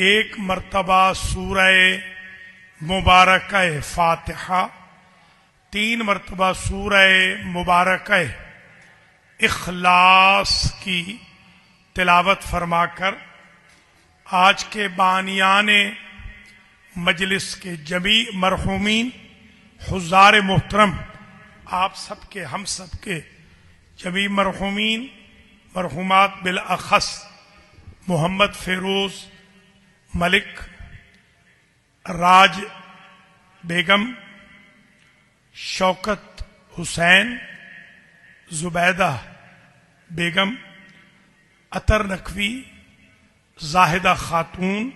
ایک مرتبہ سورہ مبارکہ فاتحہ، 3 مرتبہ سورہ مبارکہ اخلاص کی تلاوت فرما کر آج کے بانیان مجلس کے جمیع مرحومین حضار محترم، آپ سب کے ہم سب کے جمیع مرحومین مرحومات بالاخص محمد فیروز ملک، راج بیگم، شوکت حسین، زبیدہ بیگم، عطر نقوی، زاہدہ خاتون،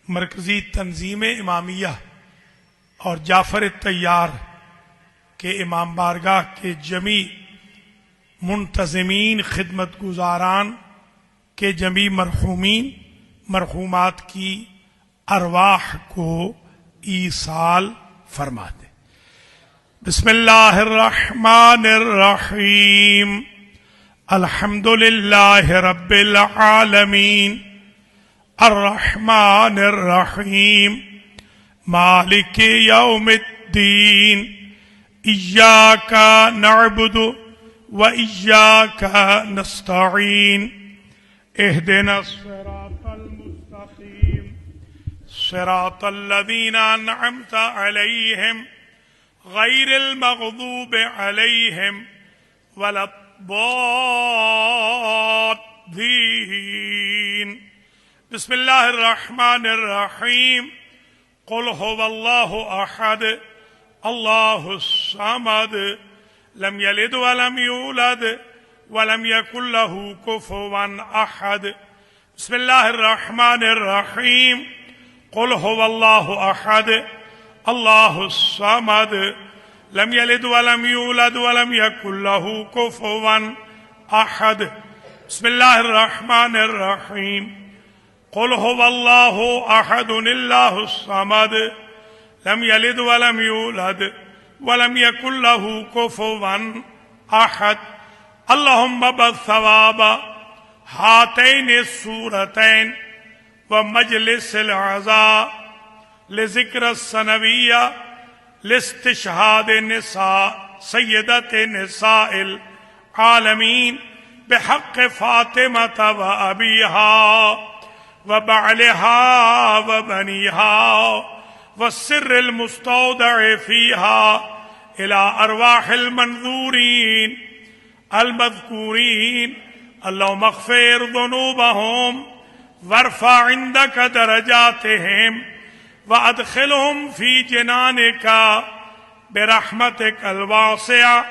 مرکزی تنظیم امامیہ اور جعفر طیار کے امام بارگاہ کے جمیع منتظمین، خدمت گزاران کے جمیع مرحومین مرحومات کی ارواح کو ایصال فرما دے۔ بسم اللہ الرحمن الرحیم، الحمد للہ رب العالمین، الرحمن الرحیم، مالک یوم الدین، ایاک نعبد و ایاک نستعین، اہدنا الصراط المستقیم، صراط الذین انعمت علیہم غیر المغضوب علیہم ولا الضالین۔ بسم اللہ الرحمن الرحیم، قل هو اللہ احد اللہ الصمد لم یلد ولم یولد ولم یکن له کفوا احد۔ بسم اللہ الرحمن الرحیم، قل هو اللہ احد اللہ الصمد لم یلد ولم یولد ولم یکن له کفوا احد۔ بسم اللہ الرحمن الرحیم، قل هو اللہ احد اللہ الصمد لم یلد ولم یولد ولم یکن له کفوا احد۔ اللہم ابعث ثواب ہاتین السورتین ومجلس العزاء لذکر السنویہ لاستشہاد نساء سیدت نساء العالمین بحق فاطمة وأبيها وبعلها وبنيها والسر المستودع فيها إلى أرواح المنذورين المذكورين، اللهم اغفر ذنوبهم وارفع عندك درجاتهم وادخلهم في جنانك برحمتك الواسعة،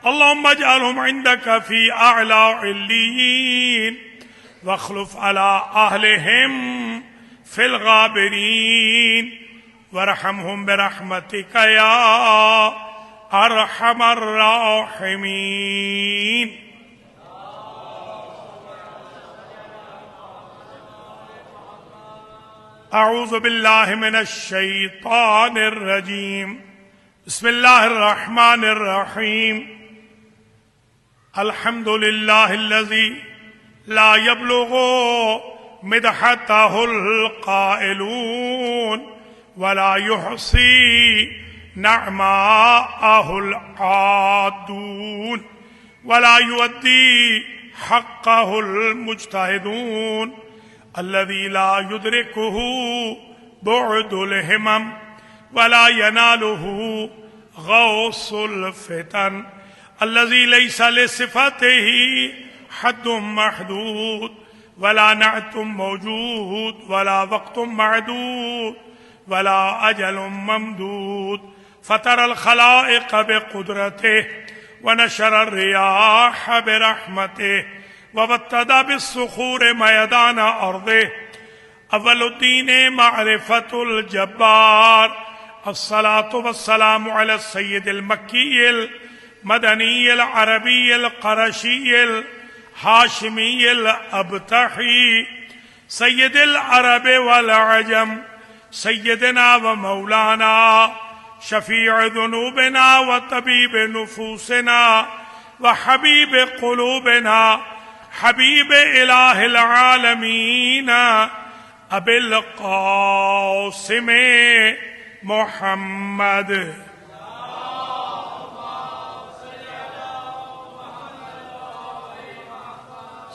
اللهم اجعلهم عندك في أعلى عليين واخلف على أهلهم في الغابرين وارحمهم برحمتك يا أرحم الراحمين۔ اعوذ باللہ من الشیطان الرجیم، بسم اللہ الرحمن الرحیم، الحمد للہ الذی لا يبلغ مدحته القائلون ولا يحصي نعماءه العادون ولا يؤدي حقه المجتهدون، الذي لا يدركه بعد الهمم ولا يناله غوص الفتن، الذي ليس لصفته حد محدود ولا نعت موجود ولا وقت معدود ولا أجل ممدود، فطر الخلائق بقدرته ونشر الرياح برحمته وابتدى بالصخور ميدان أرضه، أول الدين معرفة الجبار، الصلاة والسلام على السيد المكي المدني العربي القرشي الهاشمي الأبتحي سيد العرب والعجم، سيدنا ومولانا شفيع ذنوبنا وطبيب نفوسنا وحبيب قلوبنا، حبيب إله العالمين ابی القاسم محمد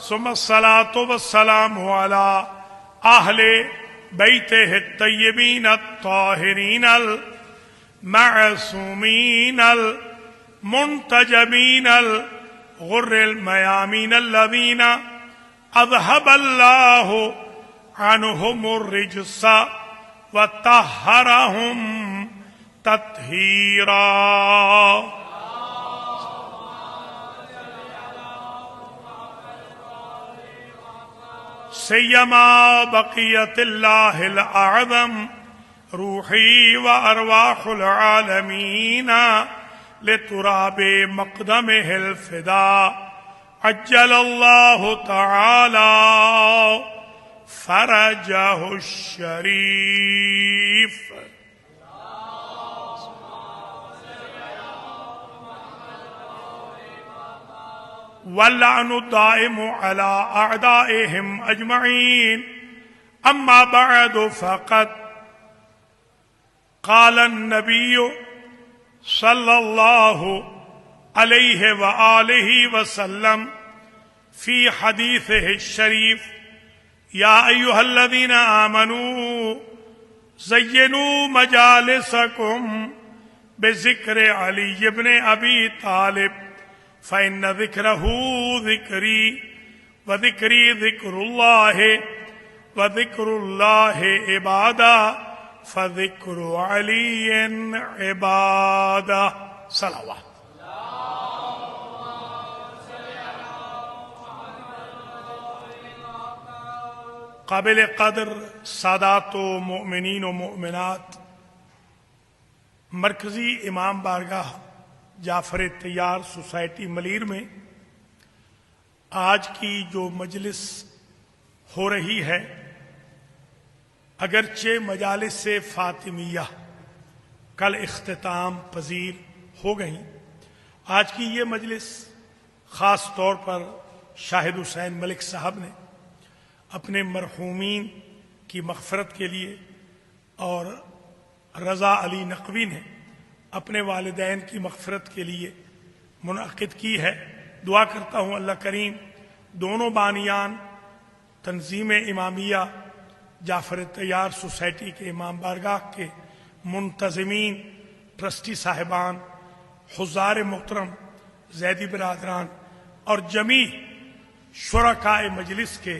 ثم الصلاة والسلام على أهل بيته الطيبين الطاهرين المعصومين المنتجبين الغر الميامين الذين أذهب الله عنهم الرجس وطهرهم تطهيرا. سیما بقیت اللہ الاعظم روحی و ارواح العالمین لتراب مقدمہ الفدا عجل اللہ تعالی فرجہ الشریف. واللعن الدائم على أعدائهم أجمعين. أما بعد فقد قال النبي صلى الله عليه وآله وسلم في حديثه الشريف: يا أيها الذين آمنوا زينوا مجالسكم بذكر علي بن أبي طالب فإن ذكره ذكري وذكري ذكر الله وذكر الله عبادة فذكر علي عبادة. صلوات. قابل قدر سادات و مؤمنین و مؤمنات، مرکزی امام بارگاہ جعفر طیار سوسائٹی ملیر میں آج کی جو مجلس ہو رہی ہے، اگرچہ مجالس فاطمیہ کل اختتام پذیر ہو گئیں، آج کی یہ مجلس خاص طور پر شاہد حسین ملک صاحب نے اپنے مرحومین کی مغفرت کے لیے اور رضا علی نقوی نے اپنے والدین کی مغفرت کے لیے منعقد کی ہے. دعا کرتا ہوں اللہ کریم دونوں بانیان تنظیم امامیہ جعفر طیار سوسائٹی کے امام بارگاہ کے منتظمین، ٹرسٹی صاحبان، حضار محترم، زیدی برادران اور جمیع شرکاء مجلس کے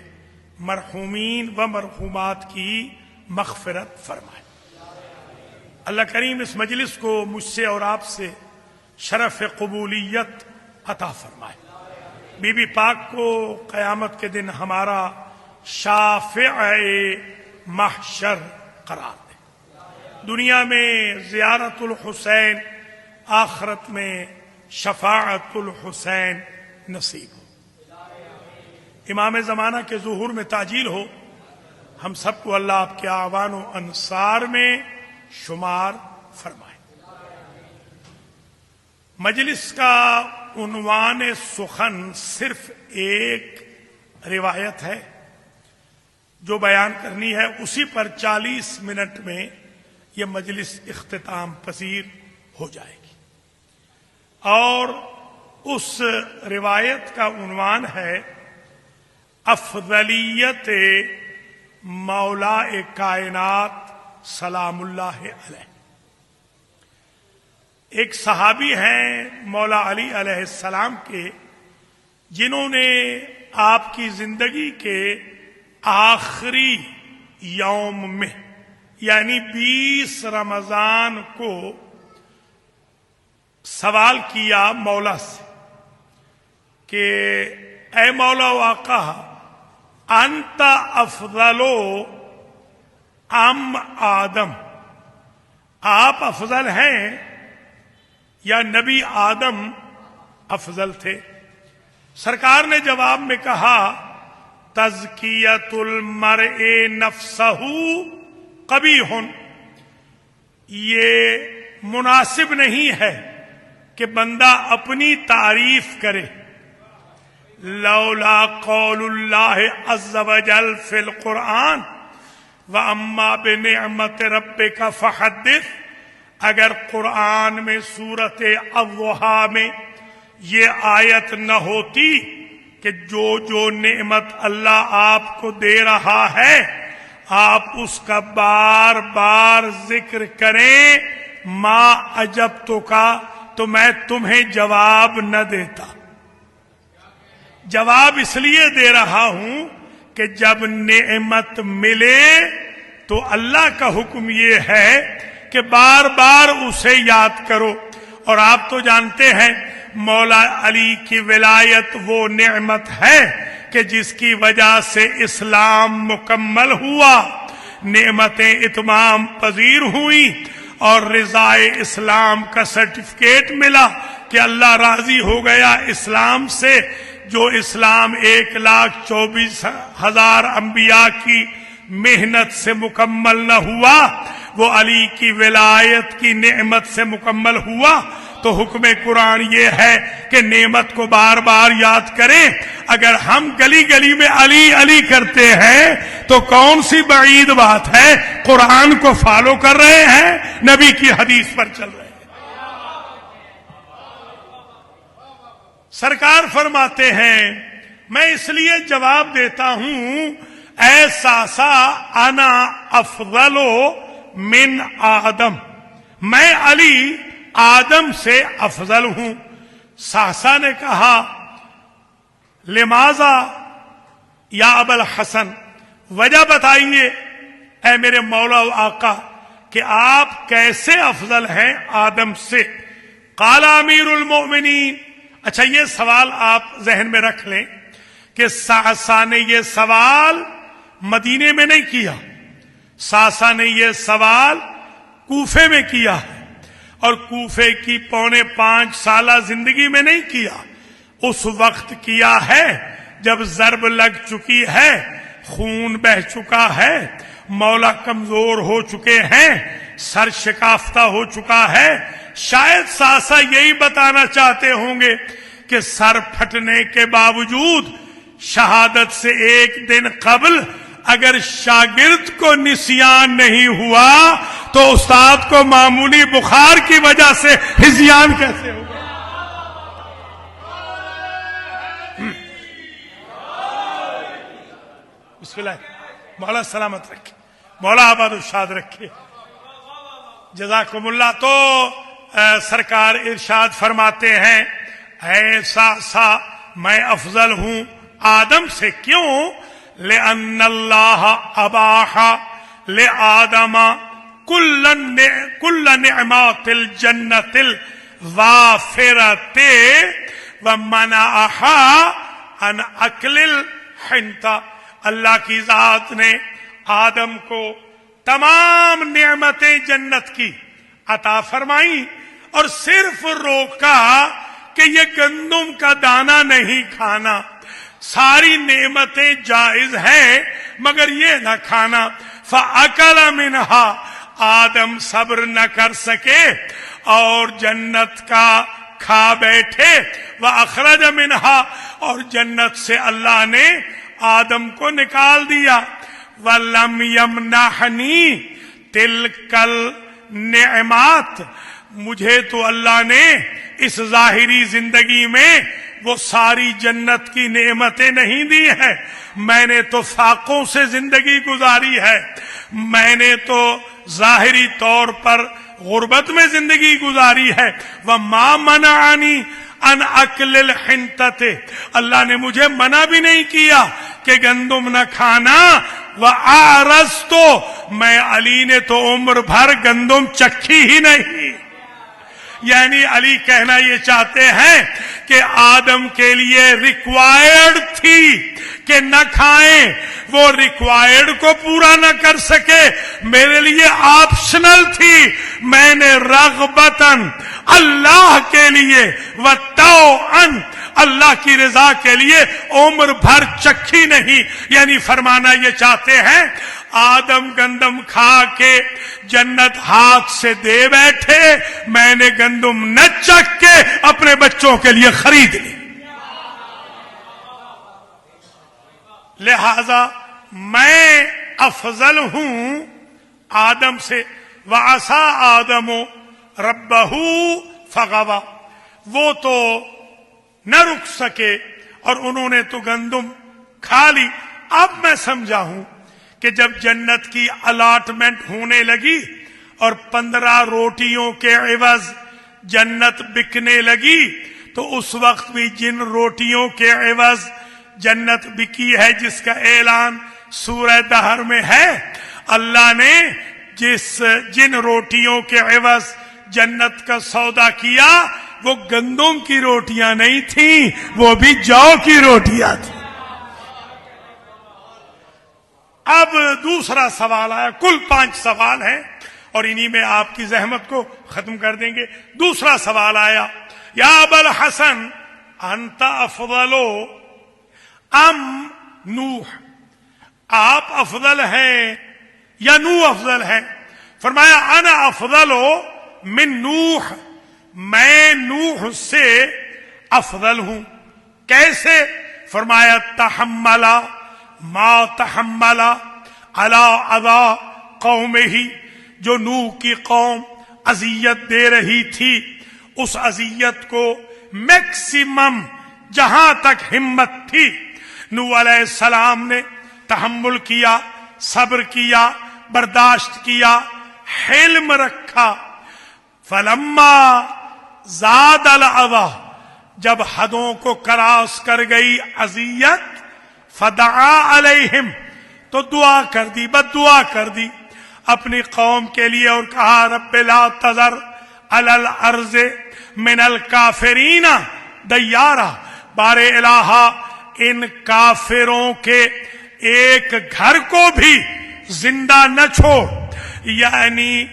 مرحومین و مرحومات کی مغفرت فرمائے. اللہ کریم اس مجلس کو مجھ سے اور آپ سے شرف قبولیت عطا فرمائے. بی بی پاک کو قیامت کے دن ہمارا شافع محشر قرار دے. دنیا میں زیارت الحسین، آخرت میں شفاعت الحسین نصیب ہو. امام زمانہ کے ظہور میں تعجیل ہو. ہم سب کو اللہ آپ کے اعوان و انصار میں شمار فرمائے. مجلس کا عنوان سخن صرف ایک روایت ہے جو بیان کرنی ہے، اسی پر 40 منٹ میں یہ مجلس اختتام پذیر ہو جائے گی. اور اس روایت کا عنوان ہے افضلیت مولا کائنات سلام اللہ علیہ. ایک صحابی ہیں مولا علی علیہ السلام کے، جنہوں نے آپ کی زندگی کے آخری یوم میں یعنی 20 رمضان کو سوال کیا مولا سے کہ اے مولا و آقا، انت افضلو ام آدم، آپ افضل ہیں یا نبی آدم افضل تھے؟ سرکار نے جواب میں کہا تزکیت المرء نفسہ قبیح، یہ مناسب نہیں ہے کہ بندہ اپنی تعریف کرے. لولا قول اللہ عز وجل فی القرآن وَأَمَّا بِنِعْمَةِ رَبِّكَ فَحَدِّثْ، اگر قرآن میں سورت الضحیٰ میں یہ آیت نہ ہوتی کہ جو نعمت اللہ آپ کو دے رہا ہے آپ اس کا بار بار ذکر کریں، ما عجبتو کا، تو میں تمہیں جواب نہ دیتا۔ جواب اس لیے دے رہا ہوں کہ جب نعمت ملے تو اللہ کا حکم یہ ہے کہ بار بار اسے یاد کرو۔ اور آپ تو جانتے ہیں مولا علی کی ولایت وہ نعمت ہے کہ جس کی وجہ سے اسلام مکمل ہوا، نعمتیں اتمام پذیر ہوئیں اور رضائے اسلام کا سرٹیفکیٹ ملا کہ اللہ راضی ہو گیا اسلام سے۔ جو اسلام 1,24,000 انبیاء کی محنت سے مکمل نہ ہوا، وہ علی کی ولایت کی نعمت سے مکمل ہوا۔ تو حکم قرآن یہ ہے کہ نعمت کو بار بار یاد کریں۔ اگر ہم گلی گلی میں علی علی کرتے ہیں تو کون سی بعید بات ہے، قرآن کو فالو کر رہے ہیں، نبی کی حدیث پر چل رہے ہیں۔ سرکار فرماتے ہیں میں اس لیے جواب دیتا ہوں، اے ساسا انا افضل من آدم، میں علی آدم سے افضل ہوں۔ ساسا نے کہا لماذا یا ابا الحسن، وجہ بتائیے اے میرے مولا و آقا کہ آپ کیسے افضل ہیں آدم سے۔ قال امیر المؤمنین، اچھا یہ سوال آپ ذہن میں رکھ لیں کہ ساسا نے یہ سوال مدینے میں نہیں کیا، ساسا نے یہ سوال کوفے میں کیا ہے، اور کوفے کی 4.5 سالہ زندگی میں نہیں کیا، اس وقت کیا ہے جب ضرب لگ چکی ہے، خون بہ چکا ہے، مولا کمزور ہو چکے ہیں، سر شکافتہ ہو چکا ہے۔ شاید ساسا یہی بتانا چاہتے ہوں گے کہ سر پھٹنے کے باوجود شہادت سے ایک دن قبل اگر شاگرد کو نسیان نہیں ہوا تو استاد کو معمولی بخار کی وجہ سے ہذیان کیسے ہوگا؟ بسم اللہ، مولا سلامت رکھے، مولا آباد و شاد رکھے، جزاکم اللہ۔ تو سرکار ارشاد فرماتے ہیں ایسا سا میں افضل ہوں آدم سے، کیوں؟ لأن اللہ اباح لآدم کل نعمات الجنت الوافرت ومنعها عن اکل الحنطہ۔ اللہ کی ذات نے آدم کو تمام نعمتیں جنت کی عطا فرمائی اور صرف روکا کہ یہ گندم کا دانہ نہیں کھانا، ساری نعمتیں جائز ہیں مگر یہ نہ کھانا۔ فَأَكَلَ مِنْهَا، آدم صبر نہ کر سکے اور جنت کا کھا بیٹھے۔ وَأَخْرَجَ مِنْهَا، اور جنت سے اللہ نے آدم کو نکال دیا۔ وَلَمْ يَمْنَحْنِي تِلْكَ النِّعْمَاتِ، مجھے تو اللہ نے اس ظاہری زندگی میں وہ ساری جنت کی نعمتیں نہیں دی ہیں، میں نے تو فاقوں سے زندگی گزاری ہے، میں نے تو ظاہری طور پر غربت میں زندگی گزاری ہے۔ وَمَا مَنَعَنِي ان اکل الحنطۃ، اللہ نے مجھے منع بھی نہیں کیا کہ گندم نہ کھانا۔ وَأَعْرَضْتُ، میں علی نے تو عمر بھر گندم چکھی ہی نہیں۔ یعنی علی کہنا یہ چاہتے ہیں کہ آدم کے لیے ریکوائرڈ تھی کہ نہ کھائیں، وہ ریکوائرڈ کو پورا نہ کر سکے، میرے لیے آپشنل تھی، میں نے رغبتاً اللہ کے لیے وطوعاً اللہ کی رضا کے لیے عمر بھر چکھی نہیں۔ یعنی فرمانا یہ چاہتے ہیں آدم گندم کھا کے جنت ہاتھ سے دے بیٹھے، میں نے گندم نہ چکھ کے اپنے بچوں کے لیے خرید لی۔ لہذا میں افضل ہوں آدم سے. وعصا آدم ربہ فغوا، وہ تو نہ رک سکے اور انہوں نے تو گندم کھا لی. اب میں سمجھا ہوں کہ جب جنت کی الاٹمنٹ ہونے لگی اور 15 روٹیوں کے عوض جنت بکنے لگی تو اس وقت بھی جن روٹیوں کے عوض جنت بکی ہے، جس کا اعلان سورہ دہر میں ہے، اللہ نے جن روٹیوں کے عوض جنت کا سودا کیا وہ گندم کی روٹیاں نہیں تھیں، وہ بھی جو کی روٹیاں تھیں. اب دوسرا سوال آیا. کل 5 سوال ہیں اور انہی میں آپ کی زحمت کو ختم کر دیں گے. دوسرا سوال آیا، یا ابا الحسن انت افضل ام نوح، آپ افضل ہیں یا نوح افضل ہیں؟ فرمایا انا افضل من نوح، میں نوح سے افضل ہوں. کیسے؟ فرمایا تحملا ما تحملا علی اذا قومہ، جو نوح کی قوم اذیت دے رہی تھی اس اذیت کو میکسیمم جہاں تک ہمت تھی نوح علیہ السلام نے تحمل کیا، صبر کیا، برداشت کیا، حلم رکھا. فلما زاد الاذى، جب حدوں کو کراس کر گئی اذیت، فدعا علیہم، تو دعا کر دی، بد دعا کر دی اپنی قوم کے لیے اور کہا رب لا تذر علی الارض من الکافرین دیارا، بار الہ ان کافروں کے ایک گھر کو بھی زندہ نہ چھوڑ. یعنی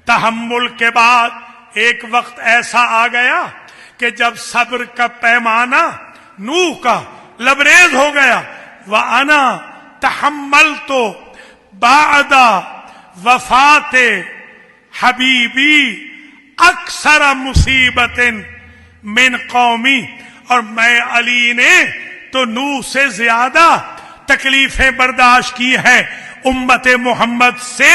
تحمل کے بعد ایک وقت ایسا آ گیا کہ جب صبر کا پیمانہ نوح کا لبریز ہو گیا. وَأَنَا تَحَمَّلْتُ بَعْدَ وفات حبیبی اکثر مصیبت من قومی، اور میں علی نے تو نوح سے زیادہ تکلیفیں برداشت کی ہیں امت محمد سے.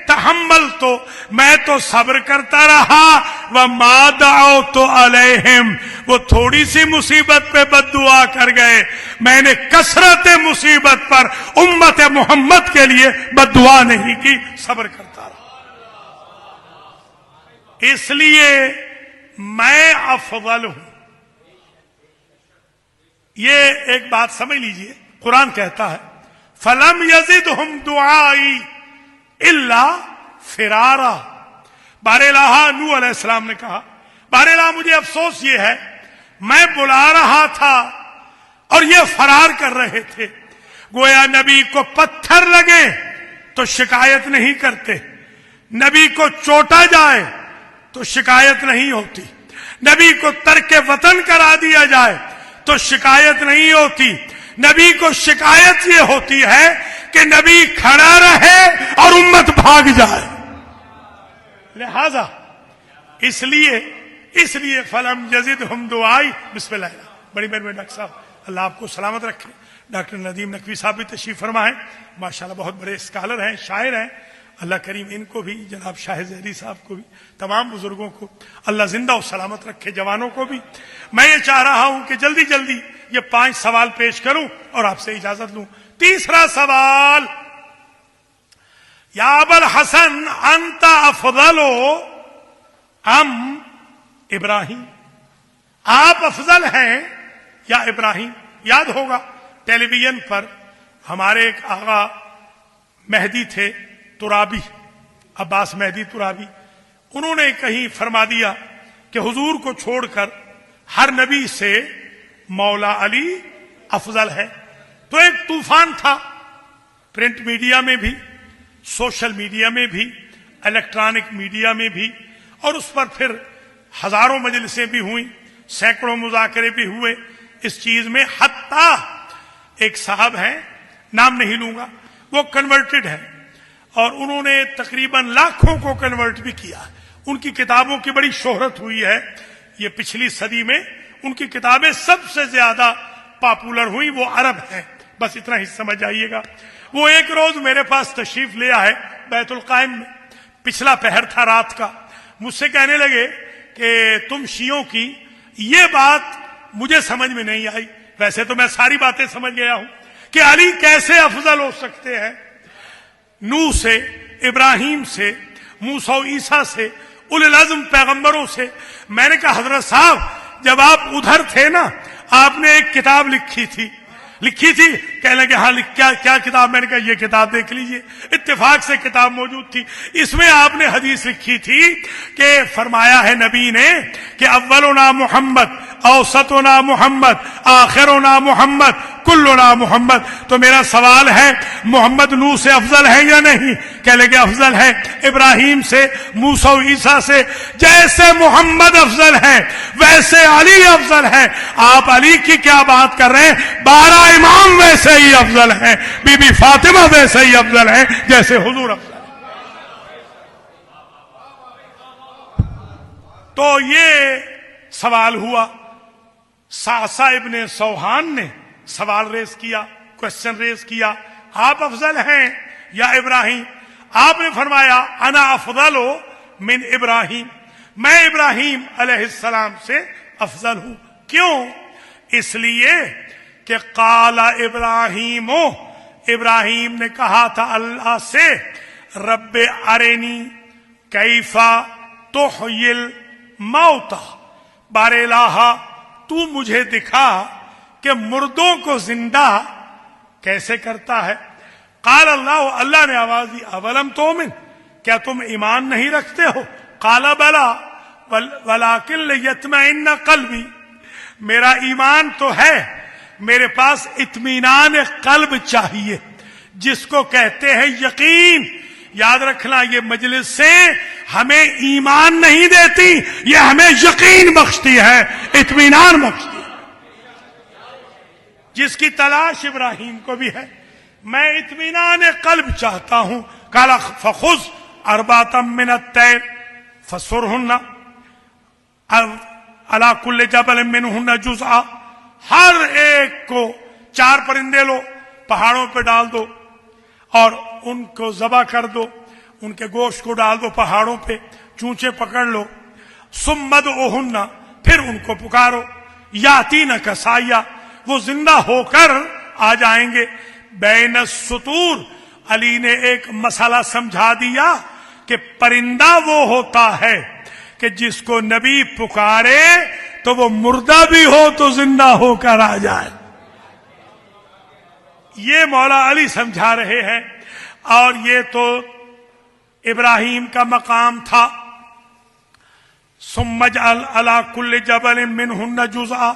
تحمل تو میں تو صبر کرتا رہا، وما دعوت علیہم، وہ تھوڑی سی مصیبت پہ بد دعا کر گئے، میں نے کثرت مصیبت پر امت محمد کے لیے بد دعا نہیں کی، صبر کرتا رہا. اس لیے میں افضل ہوں. یہ ایک بات سمجھ لیجئے، قرآن کہتا ہے فَلَمْ يَزِدْهُمْ دُعَائِي إِلَّا فِرَارًا. بار الہ نوح علیہ السلام نے کہا بار الہ مجھے افسوس یہ ہے میں بلا رہا تھا اور یہ فرار کر رہے تھے. گویا نبی کو پتھر لگے تو شکایت نہیں کرتے، نبی کو چوٹا جائے تو شکایت نہیں ہوتی، نبی کو ترک وطن کرا دیا جائے تو شکایت نہیں ہوتی. نبی کو شکایت یہ ہوتی ہے کہ نبی کھڑا رہے اور امت بھاگ جائے. لہذا اس لیے فلم یزدہم دعائی. بسم اللہ. بڑی مہربانی ڈاکٹر صاحب، اللہ آپ کو سلامت رکھے. ڈاکٹر ندیم نقوی صاحب بھی تشریف فرمائیں، ماشاءاللہ بہت بڑے اسکالر ہیں، شاعر ہیں. اللہ کریم ان کو بھی، جناب شاہ زہری صاحب کو بھی، تمام بزرگوں کو اللہ زندہ و سلامت رکھے، جوانوں کو بھی. میں یہ چاہ رہا ہوں کہ جلدی جلدی یہ 5 سوال پیش کروں اور آپ سے اجازت لوں. تیسرا سوال، یا ابا الحسن انت افضل ام ابراہیم، آپ افضل ہیں یا ابراہیم؟ یاد ہوگا ٹیلی ویژن پر ہمارے ایک آغا مہدی تھے ترابی، عباس مہدی ترابی، انہوں نے کہیں فرما دیا کہ حضور کو چھوڑ کر ہر نبی سے مولا علی افضل ہے. تو ایک طوفان تھا، پرنٹ میڈیا میں بھی، سوشل میڈیا میں بھی، الیکٹرانک میڈیا میں بھی، اور اس پر پھر ہزاروں مجلسیں بھی ہوئیں، سینکڑوں مذاکرے بھی ہوئے اس چیز میں. حتیٰ ایک صاحب ہیں، نام نہیں لوں گا، وہ کنورٹڈ ہیں اور انہوں نے تقریباً لاکھوں کو کنورٹ بھی کیا. ان کی کتابوں کی بڑی شہرت ہوئی ہے. یہ پچھلی صدی میں ان کی کتابیں سب سے زیادہ پاپولر ہوئی، وہ عرب ہیں. بس اتنا ہی سمجھ آئیے گا. وہ ایک روز میرے پاس تشریف لیا ہے بیت القائم میں، پچھلا پہر تھا رات کا. مجھ سے کہنے لگے کہ تم شیعوں کی یہ بات مجھے سمجھ میں نہیں آئی. ویسے تو میں ساری باتیں سمجھ گیا ہوں کہ علی کیسے افضل ہو سکتے ہیں نوح سے، ابراہیم سے، موسیٰ و عیسیٰ سے، اولی العزم پیغمبروں سے. میں نے کہا حضرت صاحب جب آپ ادھر تھے نا آپ نے ایک کتاب لکھی تھی. کہنے لگے ہاں کیا کتاب؟ میں نے کہا یہ کتاب دیکھ لیجئے. اتفاق سے کتاب موجود تھی. اس میں آپ نے حدیث لکھی تھی کہ فرمایا ہے نبی نے کہ اولنا محمد، اوسطنا محمد، آخرنا محمد، کلنا محمد. تو میرا سوال ہے محمد نوح سے افضل ہے یا نہیں؟ کہنے لگے افضل ہے. ابراہیم سے، موسیٰ و عیسیٰ سے. جیسے محمد افضل ہے ویسے علی افضل ہے. آپ علی کی کیا بات کر رہے ہیں؟ 12 امام ویسے ہی افضل ہیں، بی بی فاطمہ ویسے ہی افضل ہیں جیسے حضور افضل. تو یہ سوال ہوا. سعصع ابن سوحان نے سوال ریز کیا، کوشچن ریز کیا، آپ افضل ہیں یا ابراہیم؟ آپ نے فرمایا انا افضل من ابراہیم، میں ابراہیم علیہ السلام سے افضل ہوں. کیوں؟ اس لیے کہ قال ابراہیم، ابراہیم نے کہا تھا اللہ سے رب ارنی کیفا تحیی الموتى، بار الہ تو مجھے دکھا کہ مردوں کو زندہ کیسے کرتا ہے. قال اللہ، اللہ نے آواز دی اولم تؤمن، کیا تم ایمان نہیں رکھتے ہو؟ قال بلا ولکن لیطمئن قلبی، میرا ایمان تو ہے، میرے پاس اطمینان قلب چاہیے جس کو کہتے ہیں یقین. یاد رکھنا یہ مجلسیں ہمیں ایمان نہیں دیتی، یہ ہمیں یقین بخشتی ہے، اطمینان بخشتی ہے، جس کی تلاش ابراہیم کو بھی ہے. میں اطمینان قلب چاہتا ہوں. قال فخذ اربعة من الطير فصرهن على كل جبل منهن جزءا، ہر ایک کو 4 پرندے لو، پہاڑوں پہ ڈال دو اور ان کو ذبح کر دو، ان کے گوشت کو ڈال دو پہاڑوں پہ، چونچے پکڑ لو. ثم ادعوهن، پھر ان کو پکارو، یاتینک سعیا، وہ زندہ ہو کر آ جائیں گے. بین السطور، علی نے ایک مسئلہ سمجھا دیا کہ پرندہ وہ ہوتا ہے کہ جس کو نبی پکارے تو وہ مردہ بھی ہو تو زندہ ہو کر آ جائے. یہ مولا علی سمجھا رہے ہیں. اور یہ تو ابراہیم کا مقام تھا. ثم اجعل على كل جبل منهن جزءا،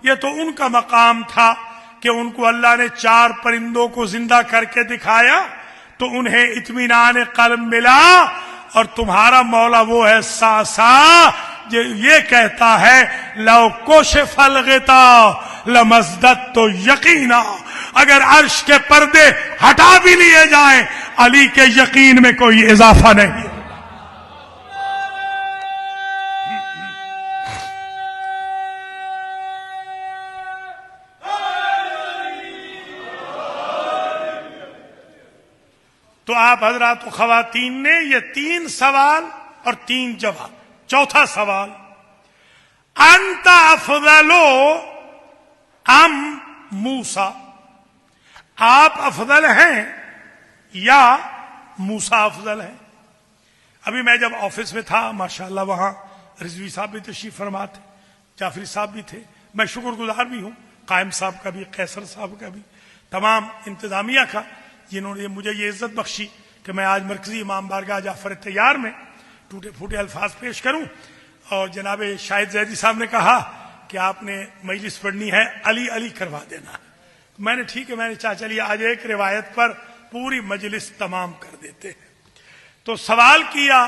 یہ تو ان کا مقام تھا کہ ان کو اللہ نے 4 پرندوں کو زندہ کر کے دکھایا تو انہیں اطمینان قلب ملا. اور تمہارا مولا وہ ہے سعصع جو یہ کہتا ہے لو کشف الغطاء لمزددت یقینا، اگر عرش کے پردے ہٹا بھی لیے جائیں علی کے یقین میں کوئی اضافہ نہیں. تو آپ حضرات و خواتین نے یہ 3 سوال اور 3 جواب. چوتھا سوال، انت افضل ام موسیٰ، آپ افضل ہیں یا موسیٰ افضل ہیں؟ ابھی میں جب آفس میں تھا ماشاءاللہ وہاں رضوی صاحب بھی تشریف فرما تھے، جعفری صاحب بھی تھے. میں شکر گزار بھی ہوں قائم صاحب کا بھی، قیصر صاحب کا بھی، تمام انتظامیہ کا، جنہوں نے مجھے یہ عزت بخشی کہ میں آج مرکزی امام بارگاہ جعفر طیار میں ٹوٹے پھوٹے الفاظ پیش کروں. اور جناب شاہد زیدی صاحب نے کہا کہ آپ نے مجلس پڑھنی ہے علی علی کروا دینا. میں نے ٹھیک ہے، میں نے چاہ چلیے آج ایک روایت پر پوری مجلس تمام کر دیتے ہیں. تو سوال کیا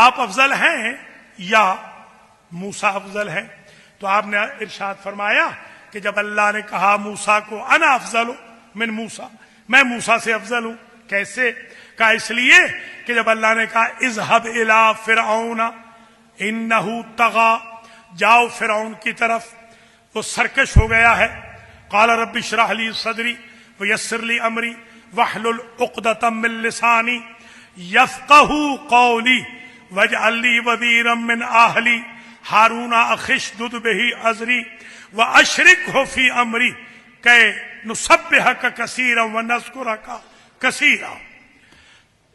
آپ افضل ہیں یا موسیٰ افضل ہیں؟ تو آپ نے ارشاد فرمایا کہ جب اللہ نے کہا موسیٰ کو انا افضل من موسیٰ، میں موسیٰ سے افضل ہوں. کیسے؟ کہا اس لیے کہ جب اللہ نے کہا اذهب الى فرعون انه طغى، جاؤ فرعون کی طرف، وہ سرکش ہو گیا ہے. قال رب اشرح لي صدری ويسر لي امری واحلل عقدۃ من لسانی یفقہوا قولی واجعل لی وزیرا من اہلی ہارون اخی اشدد بہ ازری واشرکہ فی امری کہ نسبحک کثیرا ونذکرک کثیرا۔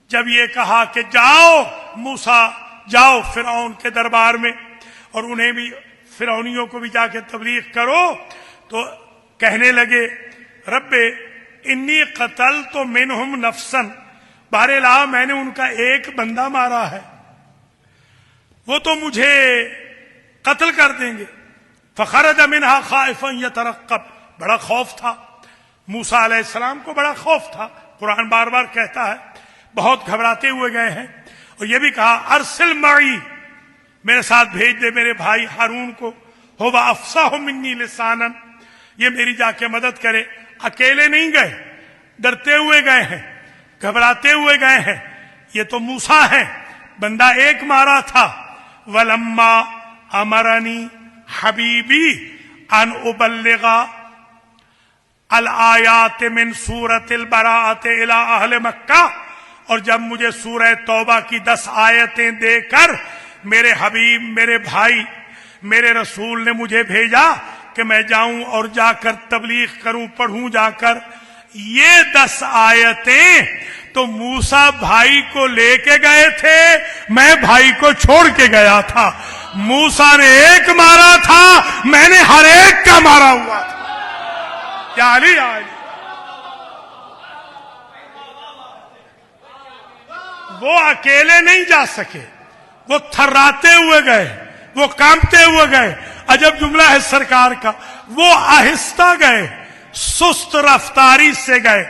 جب یہ کہا کہ جاؤ موسیٰ، جاؤ فرعون کے دربار میں اور انہیں بھی، فرعونیوں کو بھی جا کے تبلیغ کرو، تو کہنے لگے رب انی قتلت منہم نفسا، بہرحال میں نے ان کا ایک بندہ مارا ہے، وہ تو مجھے قتل کر دیں گے۔ فخرج منہا خائفا یترقب، بڑا خوف تھا موسیٰ علیہ السلام کو، بڑا خوف تھا۔ قرآن بار بار کہتا ہے بہت گھبراتے ہوئے گئے ہیں، اور یہ بھی کہا ارسل معی، میرے ساتھ بھیج دے میرے بھائی ہارون کو، ہو افصح منی لسانا، یہ میری جا کے مدد کرے۔ اکیلے نہیں گئے، ڈرتے ہوئے گئے ہیں، گھبراتے ہوئے گئے ہیں، یہ تو موسیٰ ہے، بندہ ایک مارا تھا۔ ولما امرنی حبیبی ان ابلغ الآیات من سورۃ البراءۃ الی اہل مکہ، اور جب مجھے سورہ توبہ کی 10 آیتیں دے کر میرے حبیب، میرے بھائی، میرے رسول نے مجھے بھیجا کہ میں جاؤں اور جا کر تبلیغ کروں، پڑھوں جا کر، یہ 10 آیتیں تو موسیٰ بھائی کو لے کے گئے تھے، میں بھائی کو چھوڑ کے گیا تھا۔ موسیٰ نے ایک مارا تھا، میں نے ہر ایک کا مارا ہوا تھا۔ یا علی یا علی، وہ اکیلے نہیں جا سکے، وہ تھراتے ہوئے گئے، وہ کانپتے ہوئے گئے۔ عجب جملہ ہے سرکار کا، وہ آہستہ گئے، سست رفتاری سے گئے،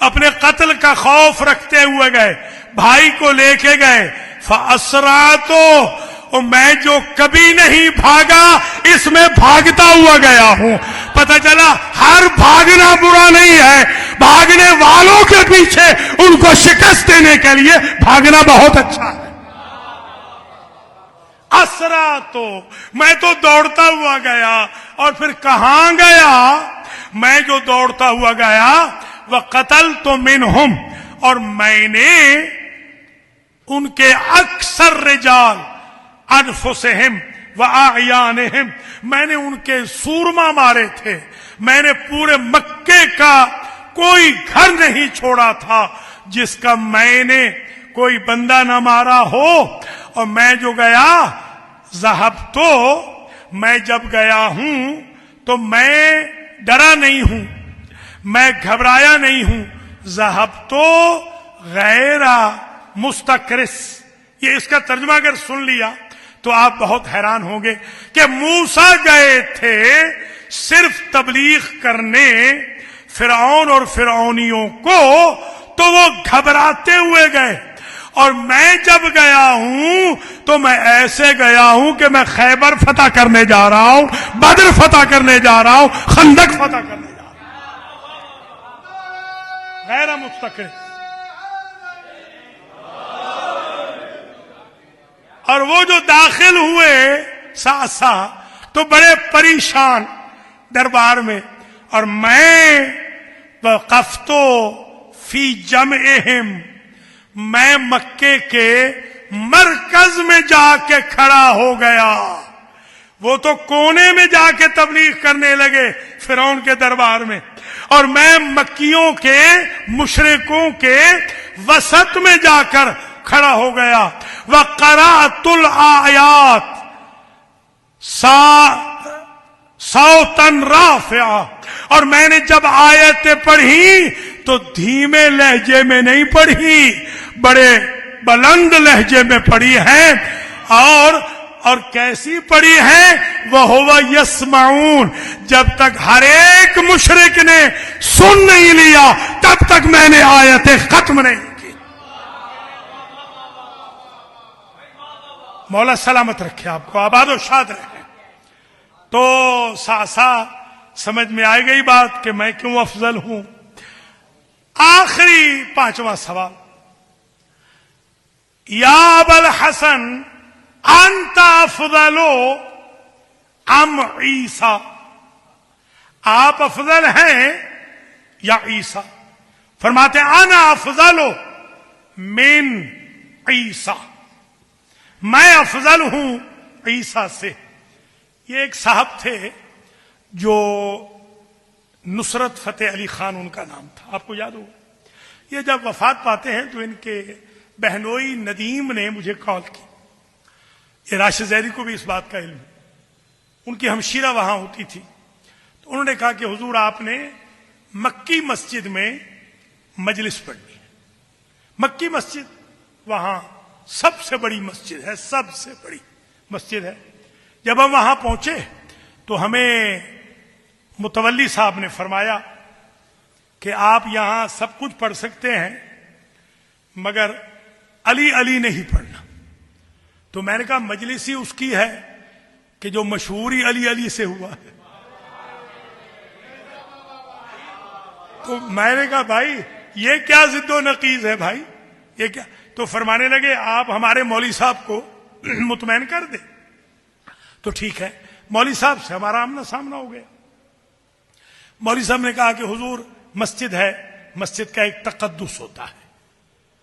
اپنے قتل کا خوف رکھتے ہوئے گئے، بھائی کو لے کے گئے۔ فَأَسْرَعْتُ، میں جو کبھی نہیں بھاگا اس میں بھاگتا ہوا گیا ہوں۔ پتہ چلا ہر بھاگنا برا نہیں ہے، بھاگنے والوں کے پیچھے ان کو شکست دینے کے لیے بھاگنا بہت اچھا ہے۔ اسرا تو میں تو دوڑتا ہوا گیا، اور پھر کہاں گیا؟ میں جو دوڑتا ہوا گیا، وَقَتَلْتُ مِنْهُمْ، اور میں نے ان کے اکثر رجال انفسہم وَأَعْيَانِهِمْ، میں نے ان کے سورما مارے تھے، میں نے پورے مکے کا کوئی گھر نہیں چھوڑا تھا جس کا میں نے کوئی بندہ نہ مارا ہو۔ اور میں جو گیا، ذہبتو، میں جب گیا ہوں تو میں ڈرا نہیں ہوں، میں گھبرایا نہیں ہوں۔ ذہبتو غیر مستقرس، یہ اس کا ترجمہ اگر سن لیا تو آپ بہت حیران ہوں گے کہ موسیٰ گئے تھے صرف تبلیغ کرنے فرعون اور فرعونیوں کو، تو وہ گھبراتے ہوئے گئے، اور میں جب گیا ہوں تو میں ایسے گیا ہوں کہ میں خیبر فتح کرنے جا رہا ہوں، بدر فتح کرنے جا رہا ہوں، خندق فتح کرنے جا رہا ہوں، غیر مستقر۔ اور وہ جو داخل ہوئے ساسا تو بڑے پریشان دربار میں، اور میں وقفتو فی جمعہم، میں مکے کے مرکز میں جا کے کھڑا ہو گیا۔ وہ تو کونے میں جا کے تبلیغ کرنے لگے فرعون کے دربار میں، اور میں مکیوں کے، مشرکوں کے وسط میں جا کر کھڑا ہو گیا۔ وَقَرَأْتُ الْآيَاتِ صَوْتًا رَافِعًا، اور میں نے جب آیتیں پڑھی تو دھیمے لہجے میں نہیں پڑھی، بڑے بلند لہجے میں پڑھی ہیں، اور کیسی پڑھی ہیں؟ وَهُوَ يَسْمَعُونَ، جب تک ہر ایک مشرک نے سن نہیں لیا تب تک میں نے آیتیں ختم نہیں کی۔ مولا سلامت رکھے آپ کو، آباد و شاد رہے۔ تو ساسا سمجھ میں آئے گئی بات کہ میں کیوں افضل ہوں۔ آخری 5واں سوال، یا ابا الحسن انت افضل ام عیسیٰ، آپ افضل ہیں یا عیسیٰ؟ فرماتے انا افضل من عیسیٰ، میں افضل ہوں عیسیٰ سے. یہ ایک صاحب تھے جو نصرت فتح علی خان ان کا نام تھا، آپ کو یاد ہوگا. یہ جب وفات پاتے ہیں تو ان کے بہنوئی ندیم نے مجھے کال کی. یہ راشد زیدی کو بھی اس بات کا علم ہے، ان کی ہمشیرہ وہاں ہوتی تھی. تو انہوں نے کہا کہ حضور آپ نے مکی مسجد میں مجلس پڑھنی ہے. مکی مسجد وہاں سب سے بڑی مسجد ہے، سب سے بڑی مسجد ہے. جب ہم وہاں پہنچے تو ہمیں متولی صاحب نے فرمایا کہ آپ یہاں سب کچھ پڑھ سکتے ہیں مگر علی علی نہیں پڑھنا. تو میں نے کہا مجلس ہی اس کی ہے کہ جو مشہوری علی علی سے ہوا ہے. تو میں نے کہا بھائی یہ کیا ضد و نقیض ہے بھائی، یہ کیا؟ تو فرمانے لگے آپ ہمارے مولوی صاحب کو مطمئن کر دیں. تو ٹھیک ہے، مولوی صاحب سے ہمارا آمنا سامنا ہو گیا. مولوی صاحب نے کہا کہ حضور مسجد ہے، مسجد کا ایک تقدس ہوتا ہے،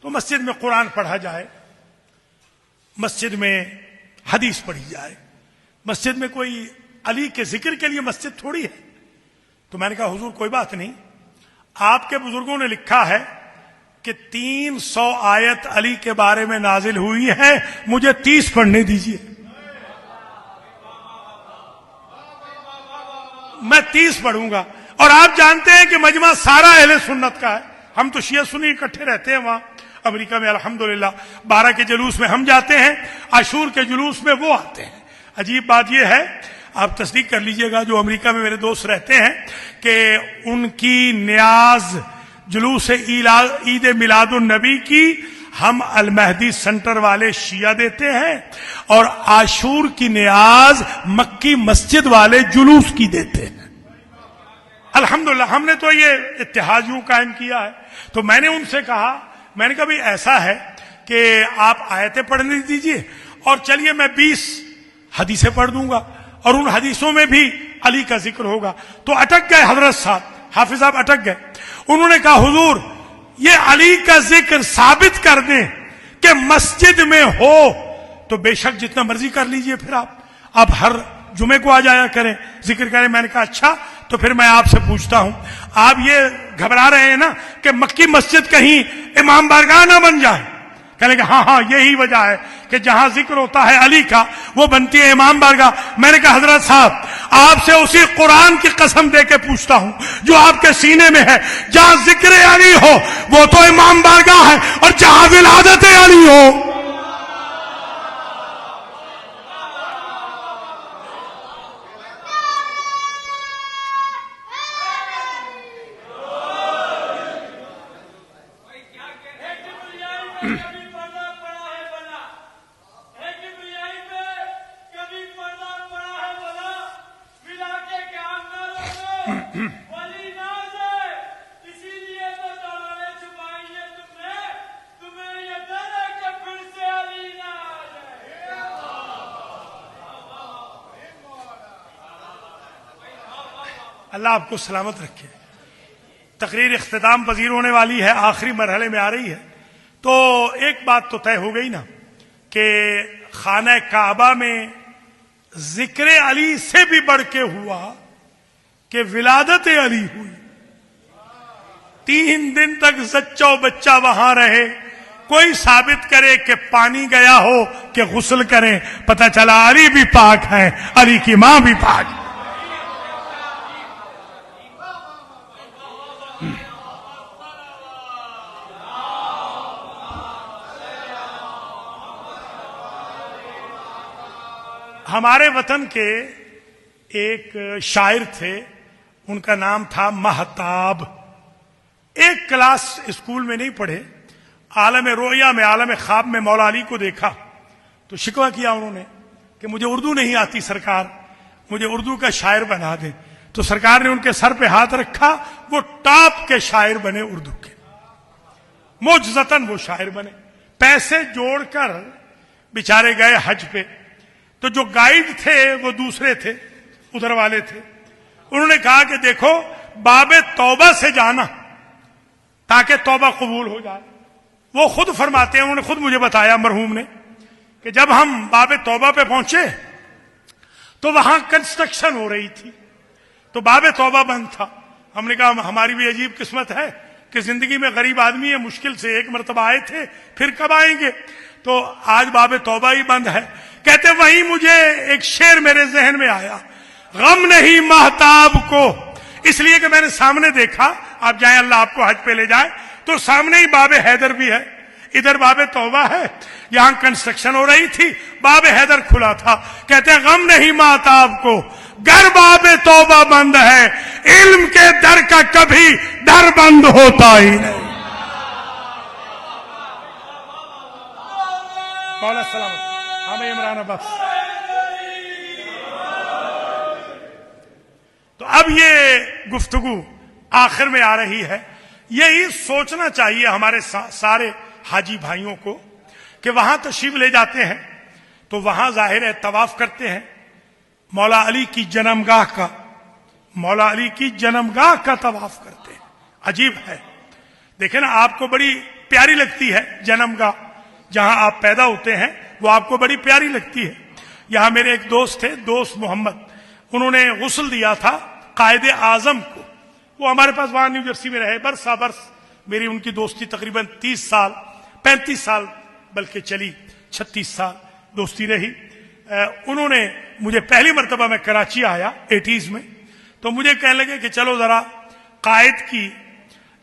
تو مسجد میں قرآن پڑھا جائے، مسجد میں حدیث پڑھی جائے، مسجد میں کوئی علی کے ذکر کے لیے مسجد تھوڑی ہے. تو میں نے کہا حضور کوئی بات نہیں، آپ کے بزرگوں نے لکھا ہے کہ 300 آیت علی کے بارے میں نازل ہوئی ہے، مجھے 30 پڑھنے دیجیے. میں 30 پڑھوں گا. اور آپ جانتے ہیں کہ مجمع سارا اہل سنت کا ہے. ہم تو شیعہ سنی اکٹھے رہتے ہیں وہاں امریکہ میں الحمدللہ. 12 کے جلوس میں ہم جاتے ہیں، عاشور کے جلوس میں وہ آتے ہیں. عجیب بات یہ ہے، آپ تصدیق کر لیجئے گا جو امریکہ میں میرے دوست رہتے ہیں، کہ ان کی نیاز جلوس عید میلاد النبی کی ہم المہدی سینٹر والے شیعہ دیتے ہیں، اور عاشور کی نیاز مکی مسجد والے جلوس کی دیتے ہیں. الحمدللہ ہم نے تو یہ اتحاد یوں قائم کیا ہے. تو میں نے ان سے کہا، میں نے کہا بھی ایسا ہے کہ آپ آیتیں پڑھنے دیجئے اور چلیے میں 20 حدیثیں پڑھ دوں گا اور ان حدیثوں میں بھی علی کا ذکر ہوگا. تو اٹک گئے حضرت صاحب، حافظ صاحب اٹک گئے. انہوں نے کہا حضور یہ علی کا ذکر ثابت کر دیں کہ مسجد میں ہو تو بے شک جتنا مرضی کر لیجئے، پھر آپ ہر جمعے کو آ جایا کریں، ذکر کریں. میں نے کہا اچھا، تو پھر میں آپ سے پوچھتا ہوں، آپ یہ گھبرا رہے ہیں نا کہ مکی مسجد کہیں امام بارگاہ نہ بن جائے؟ کہنے کہ ہاں یہی وجہ ہے کہ جہاں ذکر ہوتا ہے علی کا وہ بنتی ہے امام بارگاہ. میں نے کہا حضرت صاحب آپ سے اسی قرآن کی قسم دے کے پوچھتا ہوں جو آپ کے سینے میں ہے، جہاں ذکر علی ہو وہ تو امام بارگاہ ہے، اور جہاں ولادت علی ہو اللہ آپ کو سلامت رکھے. تقریر اختتام پذیر ہونے والی ہے، آخری مرحلے میں آ رہی ہے. تو ایک بات تو طے ہو گئی نا کہ خانہ کعبہ میں ذکر علی سے بھی بڑھ کے ہوا کہ ولادت علی ہوئی. 3 دن تک زچہ و بچہ وہاں رہے. کوئی ثابت کرے کہ پانی گیا ہو کہ غسل کریں، پتہ چلا علی بھی پاک ہیں، علی کی ماں بھی پاک ہے. ہمارے وطن کے ایک شاعر تھے، ان کا نام تھا مہتاب. ایک کلاس اسکول میں نہیں پڑھے، عالم رؤیا میں، عالم خواب میں مولا علی کو دیکھا تو شکوہ کیا انہوں نے کہ مجھے اردو نہیں آتی سرکار، مجھے اردو کا شاعر بنا دیں. تو سرکار نے ان کے سر پہ ہاتھ رکھا، وہ ٹاپ کے شاعر بنے اردو کے. معجزتاً وہ شاعر بنے. پیسے جوڑ کر بیچارے گئے حج پہ. تو جو گائیڈ تھے وہ دوسرے تھے، ادھر والے تھے. انہوں نے کہا کہ دیکھو باب توبہ سے جانا تاکہ توبہ قبول ہو جائے. وہ خود فرماتے ہیں, انہوں نے خود مجھے بتایا مرحوم نے, کہ جب ہم باب توبہ پہ پہنچے تو وہاں کنسٹرکشن ہو رہی تھی, تو باب توبہ بند تھا. ہم نے کہا ہماری بھی عجیب قسمت ہے کہ زندگی میں غریب آدمی ہے, مشکل سے ایک مرتبہ آئے تھے, پھر کب آئیں گے, تو آج باب توبہ ہی بند ہے. کہتے وہیں مجھے ایک شعر میرے ذہن میں آیا, غم نہیں مہتاب کو, اس لیے کہ میں نے سامنے دیکھا, آپ جائیں اللہ آپ کو حج پہ لے جائے, تو سامنے ہی باب حیدر بھی ہے, ادھر باب توبہ ہے, یہاں کنسٹرکشن ہو رہی تھی, باب حیدر کھلا تھا. کہتے ہیں غم نہیں مہتاب کو گر باب توبہ بند ہے, علم کے در کا کبھی در بند ہوتا ہی نہیں. مولا سلامت. ہمیں عمران عباس. تو اب یہ گفتگو آخر میں آ رہی ہے. یہی سوچنا چاہیے ہمارے سارے حاجی بھائیوں کو کہ وہاں تشریف لے جاتے ہیں تو وہاں ظاہر ہے طواف کرتے ہیں, مولا علی کی جنمگاہ کا, مولا علی کی جنمگاہ کا طواف کرتے ہیں. عجیب ہے, دیکھیں نا, آپ کو بڑی پیاری لگتی ہے جنمگاہ, جہاں آپ پیدا ہوتے ہیں وہ آپ کو بڑی پیاری لگتی ہے. یہاں میرے ایک دوست تھے, دوست محمد, انہوں نے غسل دیا تھا قائد اعظم کو. وہ ہمارے پاس وہاں نیو جرسی میں رہے برسا برس, میری ان کی دوستی تقریباً 30 سال 35 سال بلکہ چلی 36 سال دوستی رہی. انہوں نے مجھے پہلی مرتبہ میں کراچی آیا 80s میں, تو مجھے کہنے لگے کہ چلو ذرا قائد کی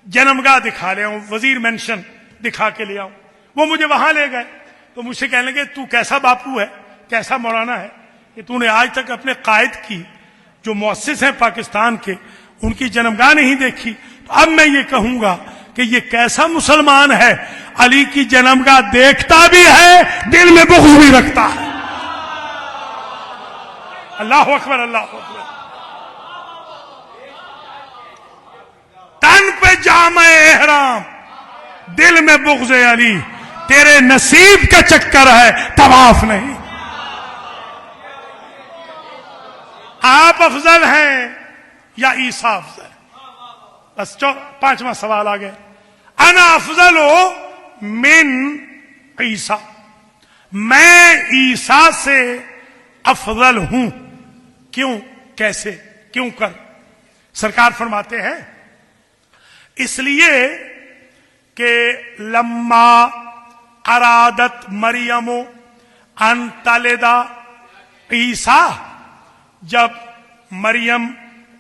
جنمگاہ دکھا لے آؤں, وزیر مینشن دکھا کے لے آؤں. وہ مجھے وہاں لے گئے تو مجھ سے کہنے لگے تو کیسا باپو ہے, کیسا مولانا ہے کہ تو نے آج تک اپنے قائد کی جو مؤسس ہیں پاکستان کے ان کی جنمگاہ نہیں دیکھی. تو اب میں یہ کہوں گا کہ یہ کیسا مسلمان ہے, علی کی جنمگاہ دیکھتا بھی ہے, دل میں بغض بھی رکھتا ہے. اللہ اکبر, اللہ اکبر. تن پہ جامع احرام, دل میں بغض علی, تیرے نصیب کا چکر ہے طواف نہیں. آپ افضل ہیں یا عیسیٰ افضل؟ بس 5واں سوال آ گئے. انا افضل من عیسیٰ, میں عیسیٰ سے افضل ہوں. کیوں, کیسے, کیوں کر؟ سرکار فرماتے ہیں اس لیے کہ لما ارادت مریم ان تلد عیسیٰ, جب مریم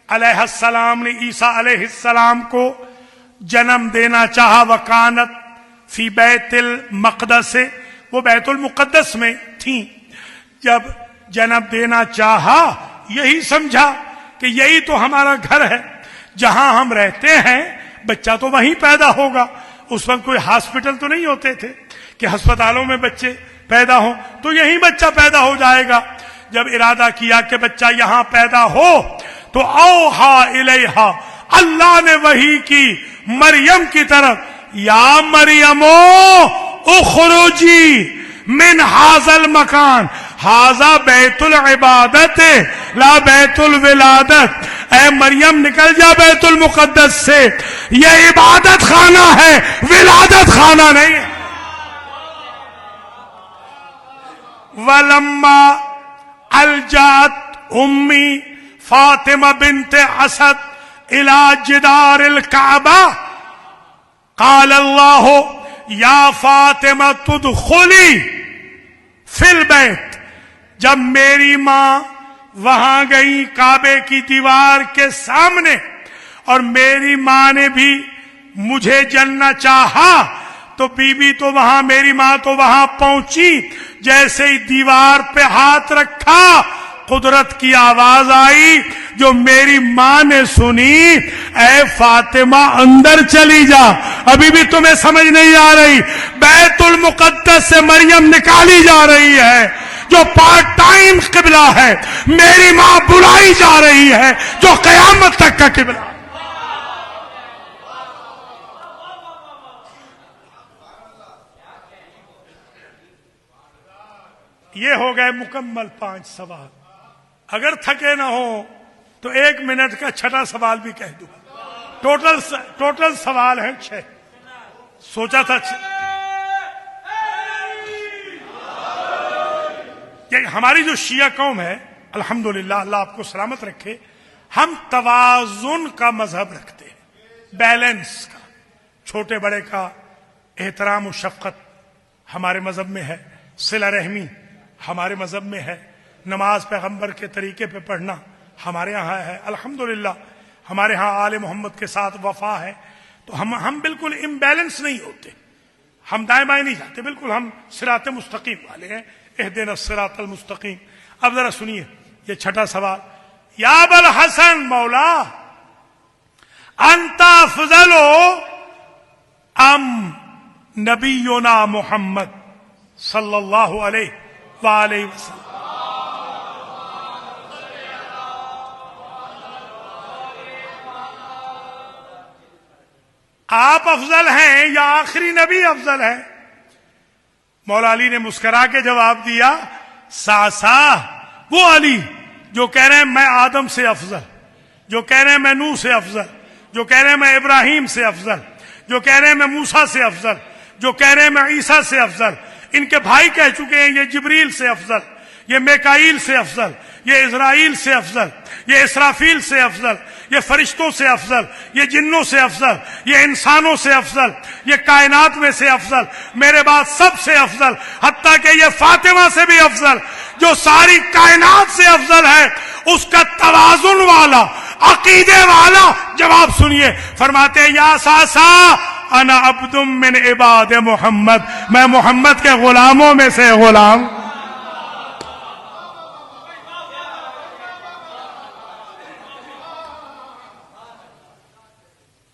علیہ السلام نے عیسیٰ علیہ السلام کو جنم دینا چاہا, وکانت فی بیت المقدس, وہ بیت المقدس میں تھیں, جب جنم دینا چاہا یہی سمجھا کہ یہی تو ہمارا گھر ہے, جہاں ہم رہتے ہیں بچہ تو وہیں پیدا ہوگا. اس وقت کوئی ہاسپٹل تو نہیں ہوتے تھے کہ ہسپتالوں میں بچے پیدا ہوں, تو یہیں بچہ پیدا ہو جائے گا. جب ارادہ کیا کہ بچہ یہاں پیدا ہو تو اوحا الیہا, اللہ نے وحی کی مریم کی طرف, یا مریم اخرجی من ھذا المکان, ھذا بیت العبادت لا بیت الولادت, اے مریم نکل جا بیت المقدس سے, یہ عبادت خانہ ہے, ولادت خانہ نہیں ہے. ولما الجات امی فاطمہ بنت اسد الى جدار الکعبہ قال اللہ یا فاطمہ تدخلی فی البیت, جب میری ماں وہاں گئی کعبے کی دیوار کے سامنے اور میری ماں نے بھی مجھے جلنا چاہا, تو بی بی تو وہاں, میری ماں تو وہاں پہنچی, جیسے ہی دیوار پہ ہاتھ رکھا قدرت کی آواز آئی جو میری ماں نے سنی, اے فاطمہ اندر چلی جا, ابھی بھی تمہیں سمجھ نہیں آ رہی, بیت المقدس سے مریم نکالی جا رہی ہے جو پارٹ ٹائم قبلہ ہے, میری ماں بلائی جا رہی ہے جو قیامت تک کا قبلہ. یہ ہو گئے مکمل 5 سوال. اگر تھکے نہ ہو تو 1 منٹ کا چھٹا سوال بھی کہہ دوں. ٹوٹل سوال ہیں 6. سوچا تھا کہ ہماری جو شیعہ قوم ہے الحمدللہ اللہ آپ کو سلامت رکھے، ہم توازن کا مذہب رکھتے ہیں، بیلنس کا، چھوٹے بڑے کا احترام و شفقت ہمارے مذہب میں ہے، صلہ رحمی ہمارے مذہب میں ہے، نماز پیغمبر کے طریقے پہ پڑھنا ہمارے یہاں ہے، الحمدللہ ہمارے ہاں آل محمد کے ساتھ وفا ہے۔ تو ہم بالکل امبیلنس نہیں ہوتے، ہم دائیں بائیں نہیں جاتے، بالکل ہم صراط مستقیم والے ہیں، اہدنا الصراط المستقیم۔ اب ذرا سنیے یہ چھٹا سوال، یا ابوالحسن مولا انت افضل ام نبینا محمد صلی اللہ علیہ وآلہ وسلم؟ آپ افضل ہیں یا آخری نبی افضل ہے؟ مولا علی نے مسکرا کے جواب دیا، ساسا وہ علی جو کہہ رہے ہیں میں آدم سے افضل، جو کہہ رہے ہیں میں نوح سے افضل، جو کہہ رہے ہیں میں ابراہیم سے افضل، جو کہہ رہے ہیں میں موسیٰ سے افضل، جو کہہ رہے ہیں میں عیسیٰ سے افضل، ان کے بھائی کہہ چکے ہیں یہ جبریل سے افضل، یہ میکائیل سے افضل، یہ اسرائیل سے افضل، یہ اسرافیل سے افضل، یہ فرشتوں سے افضل، یہ جنوں سے افضل، یہ انسانوں سے افضل، یہ کائنات میں سے افضل، میرے بعد سب سے افضل، حتیٰ کہ یہ فاطمہ سے بھی افضل، جو ساری کائنات سے افضل ہے۔ اس کا توازن والا عقیدے والا جواب سنیے، فرماتے ہیں یا ساسا انا عبد من عباد محمد، میں محمد کے غلاموں میں سے غلام۔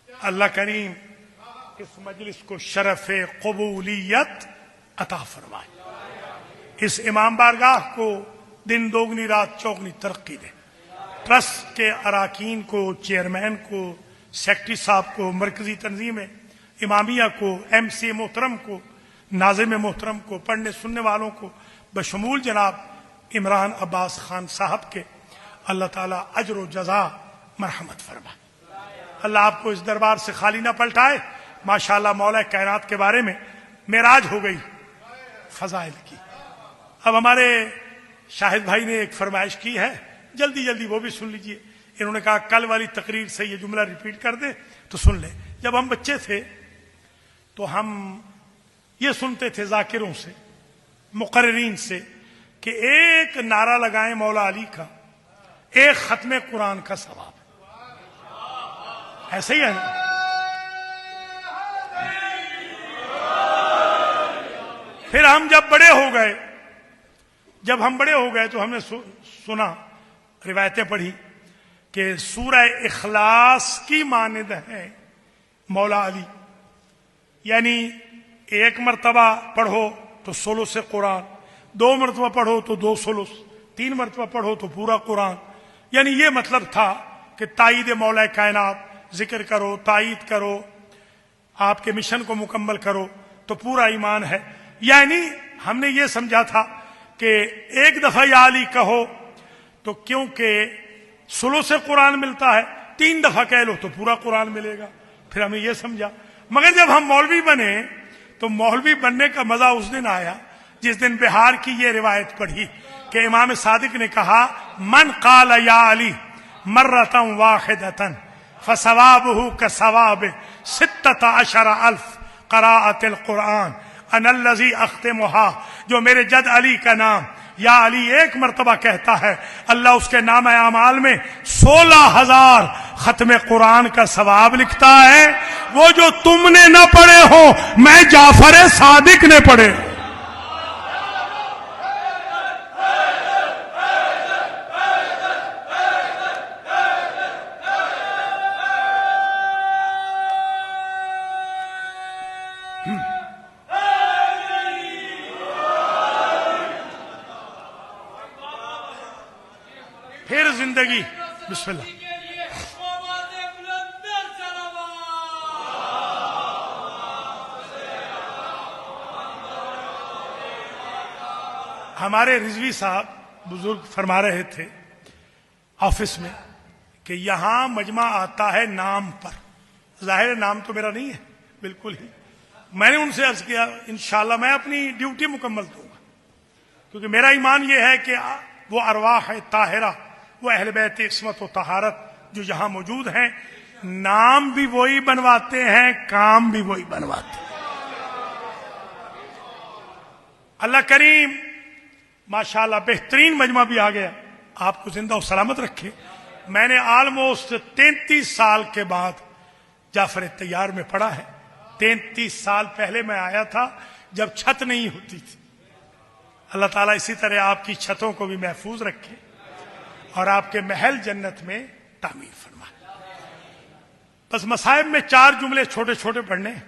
اللہ کریم اس مجلس کو شرف قبولیت عطا فرمائے، اس امام بارگاہ کو دن دوگنی رات چوگنی ترقی دے، ٹرسٹ کے اراکین کو، چیئرمین کو، سیکٹری صاحب کو، مرکزی تنظیم امامیہ کو، ایم سی محترم کو، ناظم محترم کو، پڑھنے سننے والوں کو بشمول جناب عمران عباس خان صاحب کے اللہ تعالیٰ اجر و جزا مرحمت فرمائے۔ اللہ آپ کو اس دربار سے خالی نہ پلٹائے۔ ماشاءاللہ مولا کائنات کے بارے میں معراج ہو گئی فضائل کی۔ اب ہمارے شاہد بھائی نے ایک فرمائش کی ہے، جلدی جلدی وہ بھی سن لیجئے۔ انہوں نے کہا کل والی تقریر سے یہ جملہ ریپیٹ کر دے تو سن لیں۔ جب ہم بچے تھے تو ہم یہ سنتے تھے ذاکروں سے، مقررین سے، کہ ایک نعرہ لگائیں مولا علی کا، ایک ختم قرآن کا ثواب۔ ایسے ہی ہے نا؟ پھر ہم جب بڑے ہو گئے تو ہم نے سنا، روایتیں پڑھی کہ سورہ اخلاص کی مانند ہے مولا علی، یعنی ایک مرتبہ پڑھو تو سولس قرآن، 2 مرتبہ پڑھو تو 2 سولس، 3 مرتبہ پڑھو تو پورا قرآن۔ یعنی یہ مطلب تھا کہ تائید مولا کائنات، ذکر کرو، تائید کرو، آپ کے مشن کو مکمل کرو تو پورا ایمان ہے۔ یعنی ہم نے یہ سمجھا تھا کہ ایک دفعہ یا علی کہو تو کیونکہ ثلث قرآن ملتا ہے، 3 دفعہ کہہ لو تو پورا قرآن ملے گا۔ پھر ہم نے یہ سمجھا، مگر جب ہم مولوی بنے تو مولوی بننے کا مزہ اس دن آیا جس دن بہار کی یہ روایت پڑھی کہ امام صادق نے کہا من قال یا علی مرۃ واحدۃ فثوابہ کثواب 16,000 قراءۃ القرآن انا الذی اختمها۔ جو میرے جد علی کا نام یا علی ایک مرتبہ کہتا ہے، اللہ اس کے نام اعمال میں 16,000 ختم قرآن کا ثواب لکھتا ہے۔ وہ جو تم نے نہ پڑھے ہو، میں جعفر صادق نے پڑھے۔ پھر زندگی بسم اللہ۔ ہمارے رضوی صاحب بزرگ فرما رہے تھے آفس میں کہ یہاں مجمع آتا ہے نام پر، ظاہر نام تو میرا نہیں ہے بالکل ہی، میں نے ان سے عرض کیا انشاءاللہ میں اپنی ڈیوٹی مکمل دوں گا، کیونکہ میرا ایمان یہ ہے کہ وہ ارواح طاہرہ، وہ اہل بیت عصمت و طہارت جو یہاں موجود ہیں، نام بھی وہی بنواتے ہیں، کام بھی وہی بنواتے ہیں۔ اللہ کریم ماشاءاللہ بہترین مجمع بھی آ گیا، آپ کو زندہ و سلامت رکھے۔ میں نے آلموسٹ 33 سال کے بعد جعفر طیار میں پڑھا ہے۔ 33 سال پہلے میں آیا تھا جب چھت نہیں ہوتی تھی۔ اللہ تعالیٰ اسی طرح آپ کی چھتوں کو بھی محفوظ رکھے اور آپ کے محل جنت میں تعمیر فرمائے۔ بس مصائب میں 4 جملے چھوٹے چھوٹے پڑھنے ہیں۔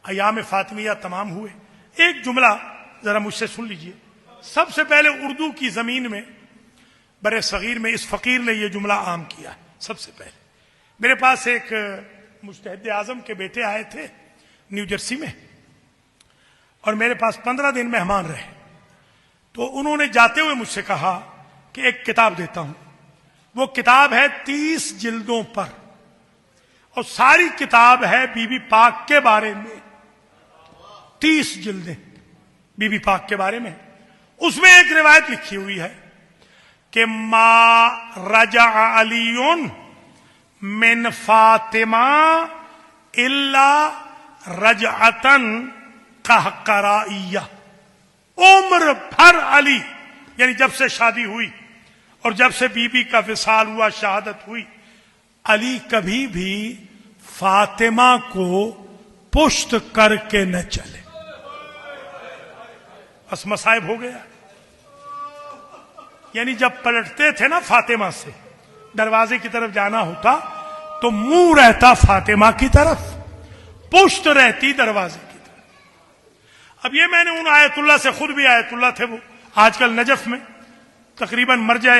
ایام فاطمیہ تمام ہوئے، ایک جملہ ذرا مجھ سے سن لیجئے۔ سب سے پہلے اردو کی زمین میں بر صغیر میں اس فقیر نے یہ جملہ عام کیا ہے۔ سب سے پہلے میرے پاس ایک مجتہد اعظم کے بیٹے آئے تھے نیو جرسی میں، اور میرے پاس 15 دن مہمان رہے، تو انہوں نے جاتے ہوئے مجھ سے کہا کہ ایک کتاب دیتا ہوں۔ وہ کتاب ہے 30 جلدوں پر، اور ساری کتاب ہے بی بی پاک کے بارے میں۔ 30 جلدیں بی بی پاک کے بارے میں۔ اس میں ایک روایت لکھی ہوئی ہے کہ ما رجع علی من فاطمہ الا رجعتن قہقرائیہ۔ عمر بھر علی، یعنی جب سے شادی ہوئی اور جب سے بی بی کا وصال ہوا، شہادت ہوئی، علی کبھی بھی فاطمہ کو پشت کر کے نہ چلے۔ بس مصائب ہو گیا۔ یعنی جب پلٹتے تھے نا فاطمہ سے، دروازے کی طرف جانا ہوتا تو منہ رہتا فاطمہ کی طرف، پشت رہتی دروازے کی طرف۔ اب یہ میں نے ان آیت اللہ سے، خود بھی آیت اللہ تھے وہ، آج کل نجف میں تقریباً مرجع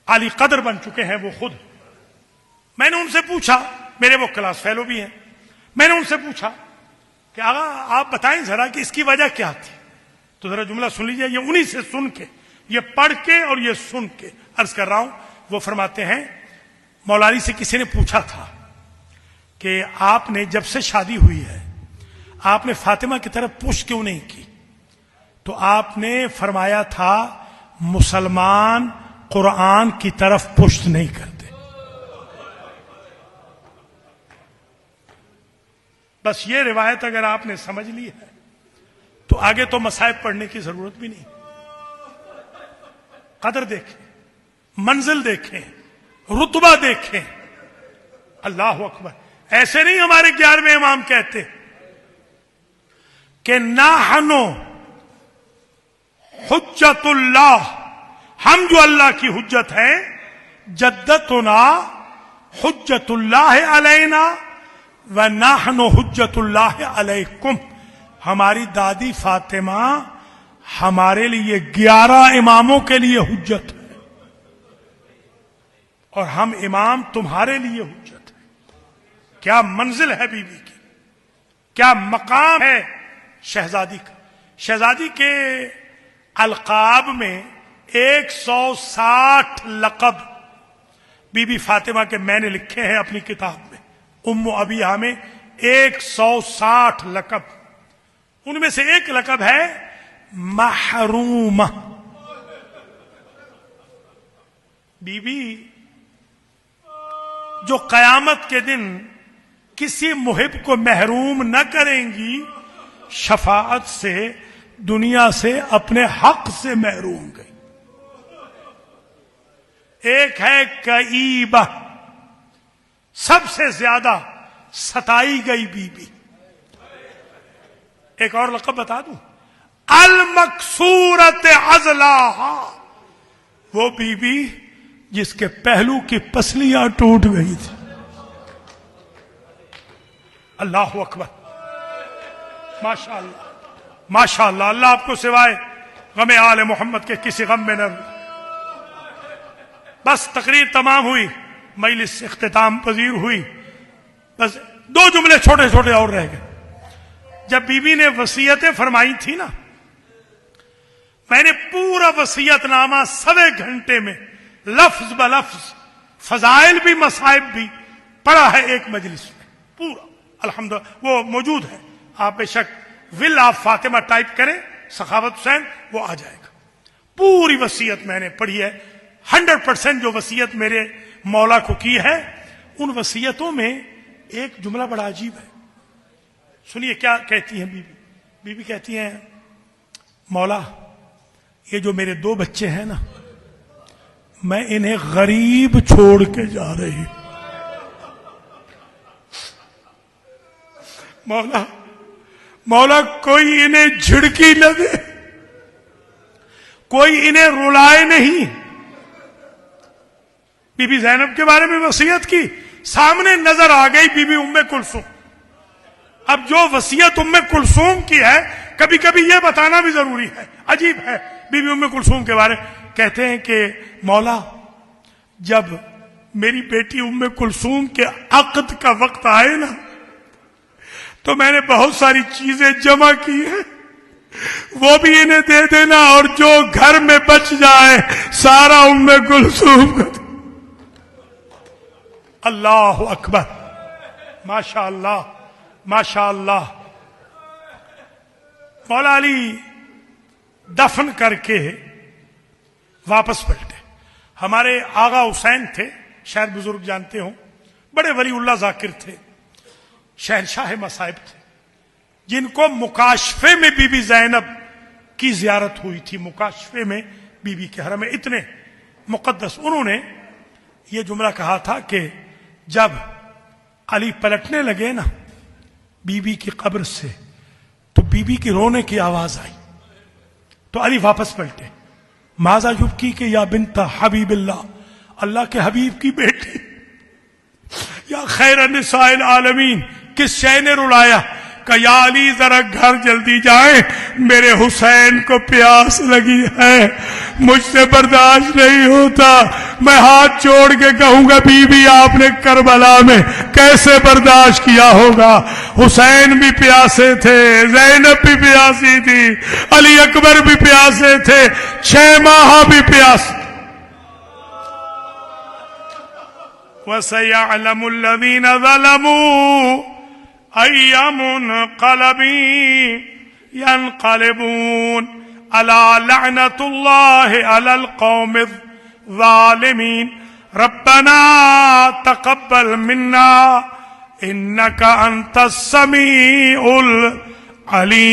عالی قدر بن چکے ہیں وہ خود۔ میں نے ان سے پوچھا، میرے وہ کلاس فیلو بھی ہیں، میں نے ان سے پوچھا کہ آقا آپ بتائیں ذرا کہ اس کی وجہ کیا تھی؟ تو ذرا جملہ سن لیجئے، یہ انہی سے سن کے، یہ پڑھ کے اور یہ سن کے عرض کر رہا ہوں۔ وہ فرماتے ہیں مولا علی سے کسی نے پوچھا تھا کہ آپ نے جب سے شادی ہوئی ہے آپ نے فاطمہ کی طرف پشت کیوں نہیں کی؟ تو آپ نے فرمایا تھا مسلمان قرآن کی طرف پشت نہیں کرتے۔ بس یہ روایت اگر آپ نے سمجھ لی ہے تو آگے تو مصائب پڑھنے کی ضرورت بھی نہیں۔ قدر دیکھیں، منزل دیکھیں، رتبہ دیکھیں۔ اللہ اکبر۔ ایسے نہیں ہمارے 11ویں امام کہتے کہ نحنو حجت اللہ، ہم جو اللہ کی حجت ہیں، جدتنا حجت اللہ علینا ونحن حجت اللہ علیکم۔ ہماری دادی فاطمہ ہمارے لیے 11 اماموں کے لیے حجت ہے، اور ہم امام تمہارے لیے حجت ہے۔ کیا منزل ہے بی بی کی، کیا مقام ہے شہزادی کا۔ شہزادی کے القاب میں 160 لقب بی بی فاطمہ کے میں نے لکھے ہیں اپنی کتاب میں، ام ابیہ میں 160 لقب۔ ان میں سے ایک لقب ہے محرومہ۔ بی بی جو قیامت کے دن کسی محب کو محروم نہ کریں گی، شفاعت سے، دنیا سے، اپنے حق سے محروم گئی۔ ایک ہے کئیبہ، سب سے زیادہ ستائی گئی بی بی۔ ایک اور لقب بتا دوں، المکسورت عضلاہا، وہ بی بی جس کے پہلو کی پسلیاں ٹوٹ گئی تھی۔ اللہ اکبر، ماشاء اللہ ماشاء اللہ۔ اللہ آپ کو سوائے غم آل محمد کے کسی غم میں نہ رہے۔ بس تقریر تمام ہوئی، مجلس اختتام پذیر ہوئی، بس 2 جملے چھوٹے چھوٹے اور رہ گئے۔ جب بی بی نے وصیتیں فرمائی تھی نا، میں نے پورا وصیت نامہ 1.25 گھنٹے میں لفظ بلفظ، فضائل بھی مصائب بھی پڑھا ہے ایک مجلس میں پورا۔ الحمدللہ وہ موجود ہے، آپ بے شک ول آف فاطمہ ٹائپ کریں سخاوت حسین، وہ آ جائے گا۔ پوری وصیت میں نے پڑھی ہے، 100% جو وصیت میرے مولا کو کی ہے، ان وصیتوں میں ایک جملہ بڑا عجیب ہے، سنیے کیا کہتی ہیں بی بی۔ بی کہتی ہیں مولا یہ جو میرے 2 بچے ہیں نا، میں انہیں غریب چھوڑ کے جا رہی ہوں۔ مولا کوئی انہیں جھڑکی نہ دے، کوئی انہیں رلائے نہیں۔ بی بی زینب کے بارے میں وصیت کی، سامنے نظر آ گئی بی بی ام کلثوم۔ اب جو وصیت ام کلثوم کی ہے، کبھی کبھی یہ بتانا بھی ضروری ہے، عجیب ہے۔ بی بی ام کلثوم کے بارے کہتے ہیں کہ مولا جب میری بیٹی ام کلثوم کے عقد کا وقت آئے نا، تو میں نے بہت ساری چیزیں جمع کی ہیں، وہ بھی انہیں دے دینا، اور جو گھر میں بچ جائے سارا ام کلثوم کو۔ اللہ اکبر، ماشاء اللہ ماشاء اللہ۔ مولا علی دفن کر کے واپس پلٹے۔ ہمارے آغا حسین تھے، شاید بزرگ جانتے ہوں، بڑے ولی اللہ ذاکر تھے، شہنشاہ مصائب تھے، جن کو مکاشفے میں بی بی زینب کی زیارت ہوئی تھی۔ مکاشفے میں بی بی کے حرم میں اتنے مقدس، انہوں نے یہ جملہ کہا تھا کہ جب علی پلٹنے لگے نا بی بی کی قبر سے، تو بی بی کی رونے کی آواز آئی، تو علی واپس پلٹے۔ ماذا یبکی کہ یا بنت حبیب اللہ، اللہ کے حبیب کی بیٹی، یا خیر نساء العالمین، کس شے نے رلایا؟ کہ یا علی ذرا گھر جلدی جائیں، میرے حسین کو پیاس لگی ہے، مجھ سے برداشت نہیں ہوتا۔ میں ہاتھ جوڑ کے کہوں گا بی بی آپ نے کربلا میں کیسے برداشت کیا ہوگا؟ حسین بھی پیاسے تھے، زینب بھی پیاسی تھی، علی اکبر بھی پیاسے تھے، 6 ماہ بھی پیاسے۔ وَسَيَعْلَمُ الَّذِينَ ظَلَمُوا أَيَّ مُنْقَلَبٍ يَنْقَلِبُونَ أَلَا لَعْنَةُ اللَّهِ عَلَى الْقَوْمِ الظَّالِمِينَ رَبَّنَا تَقَبَّلْ مِنَّا إِنَّكَ أَنْتَ السَّمِيعُ الْعَلِيمُ۔